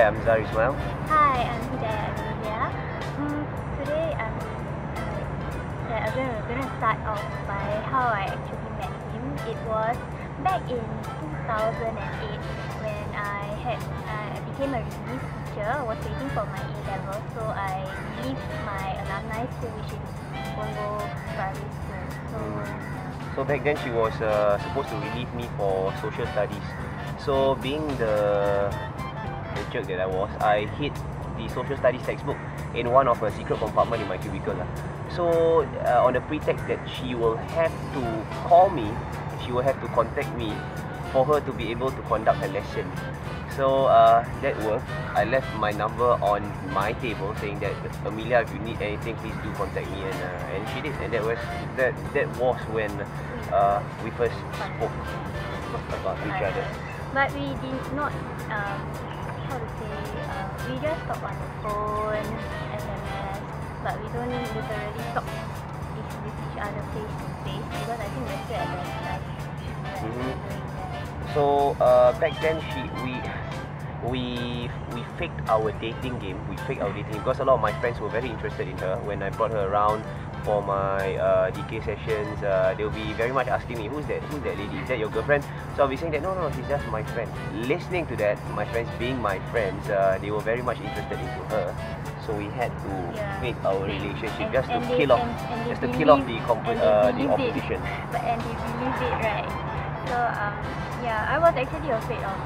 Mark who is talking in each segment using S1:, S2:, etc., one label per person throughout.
S1: Hi, I'm Azar as well.
S2: Hi, I'm Amelia. Today I'm gonna start off by how I actually met him. It was back in 2008 when I became a relief teacher. I was waiting for my A-level, so I relieved my alumni school, which is Bongo Primary School.
S1: So back then she was supposed to relieve me for social studies. So being the jerk that I was, I hid the social studies textbook in one of a secret compartment in my cubicle. So on the pretext that she will have to call me, she will have to contact me for her to be able to conduct a lesson. So that worked. I left my number on my table saying that, Amelia, if you need anything, please do contact me, and she did, and that was when we first spoke about each other.
S2: But we did not, how to say, we just talk on the phone, SMS, but we don't literally talk with each other face to face, because I think we're still at that time.
S1: So back then we faked our dating game. We faked our dating because a lot of my friends were very interested in her. When I brought her around for my DK sessions, they'll be very much asking me, who's that lady? Is that your girlfriend? So I'll be saying that no, she's just my friend. Listening to that, my friends being my friends, they were very much interested into her. So we had to fake our relationship just to kill off the opposition.
S2: And they believed it, right? So I was actually afraid of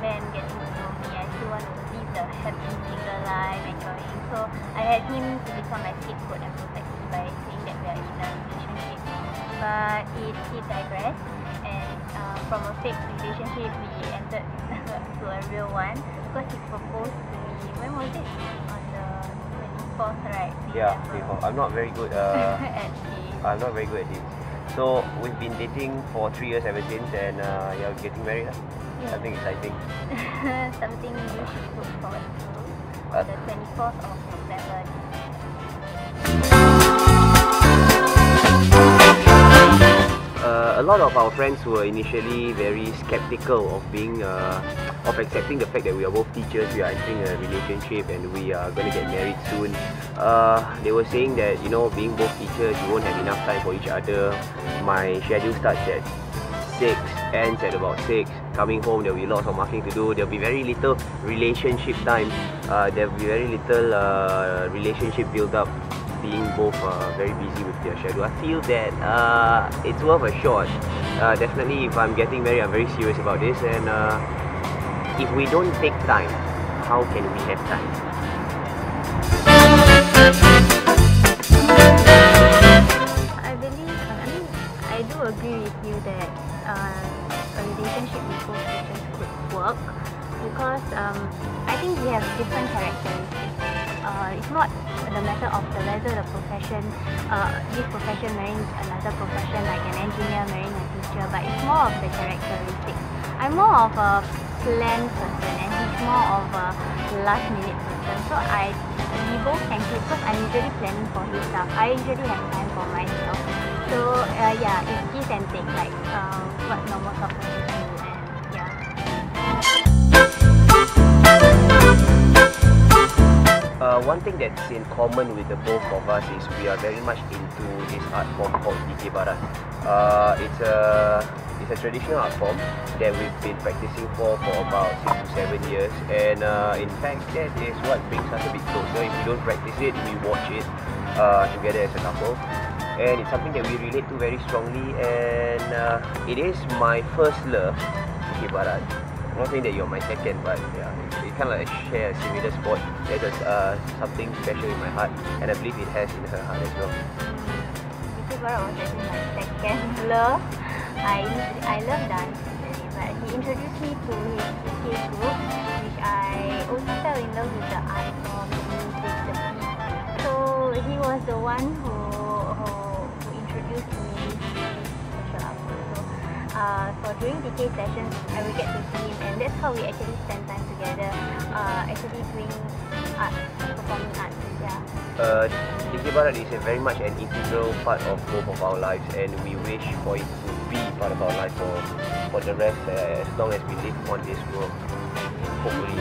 S2: them getting to know me. I still want to live the happy single life, enjoying. So I had him to become my scapegoat and protect me by saying that we are in a relationship. But it digressed, and from a fake relationship we entered to a real one, because he proposed to me. When was it? On the 24th, right?
S1: Yeah, I'm not very good
S2: at
S1: I'm not very good at it. So we've been dating for 3 years ever since, and we're getting married. Something exciting.
S2: Something you should look forward to on the 24th of November.
S1: A lot of our friends were initially very skeptical of accepting the fact that we are both teachers, we are entering a relationship, and we are going to get married soon. They were saying that, being both teachers, you won't have enough time for each other. My schedule starts at 6, ends at about 6. Coming home, there will be lots of marking to do. There will be very little relationship time. There will be very little relationship build up, being both very busy with their schedule. I feel that it's worth a shot. Definitely, if I'm getting married, I'm very serious about this, and if we don't take time, how can we have time?
S2: I do agree with you that a relationship with both teachers could work, because I think we have different characteristics. It's not the matter of whether the profession, this profession marrying another profession, like an engineer marrying a teacher, but it's more of the characteristics. I'm more of a planned person, and he's more of a last minute person. So we both can click, because I'm usually planning for his stuff. I usually have time for myself. So it's give and take, like what normal couples do, and
S1: one thing that's in common with the both of us is we are very much into this art form called DK Barat. It's a traditional art form that we've been practicing for about 6 to 7 years, and in fact that is what brings us a bit closer. If we don't practice it, we watch it together as a couple, and it's something that we relate to very strongly, and it is my first love, DK Barat. I'm not saying that you're my second, but it kind of like share a similar spot. There's something special in my heart, and I believe it has in her heart as well.
S2: DK Barat was actually my second love. I love dance, but he introduced me to his DK group, which I also fell in love with the art form, the music, the beat. So he was the one who introduced me to this special art form. So during DK sessions, I will get to see him, and that's how we actually spend time together, actually doing art, performing art.
S1: DK Barat is very much an integral part of both of our lives, and we wish for it to be part of our life for the rest, as long as we live on this world, hopefully.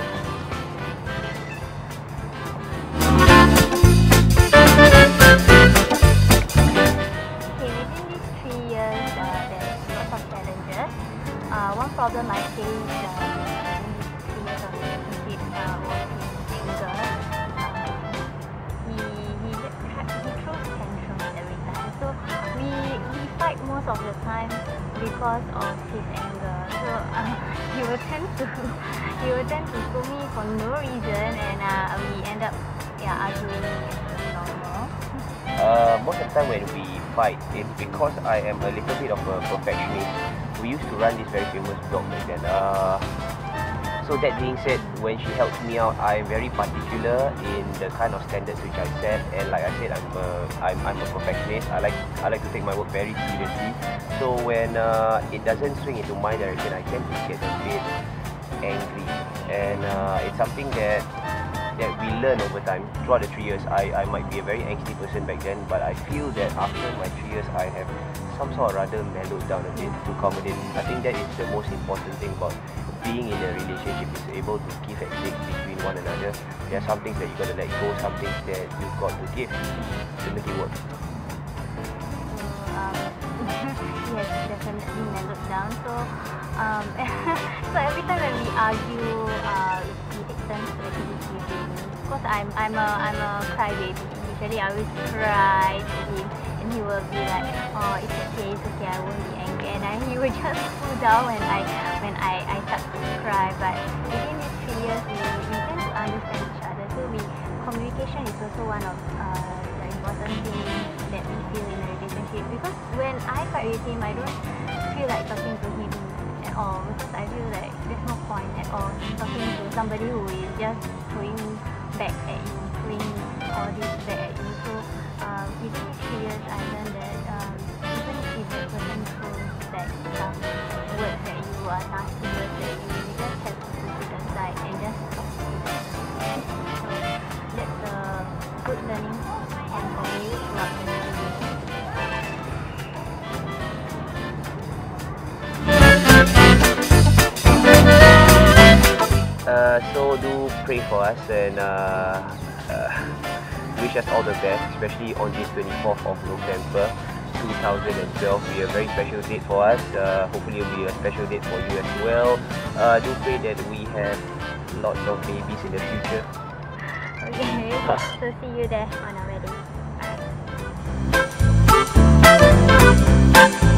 S2: one problem I faced in this 3 years of relationship was his anger. He throws tantrums every time. So we fight most of the time because of his anger. So he will tend to scold me for no reason, and we end up arguing as normal.
S1: Most of the time when we fight, it's because I am a little bit of a perfectionist. We used to run this very famous blog back then. So that being said, when she helps me out, I'm very particular in the kind of standards which I set. And like I said, I'm a perfectionist. I like to take my work very seriously. So when it doesn't swing into my direction, I tend to get a bit angry. And it's something that we learn over time. Throughout the 3 years, I might be a very angsty person back then, but I feel that after my 3 years, I have some sort of rather mellowed down a bit to accommodate. I think that is the most important thing about being in a relationship, is able to give and take between one another. There are some things that you got to let go, some things that you've got to give to make it work.
S2: He has definitely mellowed down. So so every time when we argue, we take turns to actually give him. Because I'm a crybaby. Usually I always cry to him, and he will be like, "Oh, it's okay, I won't be angry." And he will just cool down when I start to cry. But within these 3 years, we tend to understand each other. So communication is also one of the important things that we feel in a relationship. Because when I fight with him, I don't feel like talking to him at all, because I feel like there's no point at all talking to somebody who is just throwing back at you, throwing all this back at you. So within these 3 years, I learned that even if that person throws back some words at you or nasty words at you, you just have to put it aside and just talk to them. So that's a good learning point for me throughout the relationship.
S1: So do pray for us and wish us all the best, especially on this 24th of November 2012. Will be a very special date for us. Hopefully it will be a special date for you as well. Do pray that we have lots of babies in the future.
S2: Okay, so see you there on our wedding. Bye.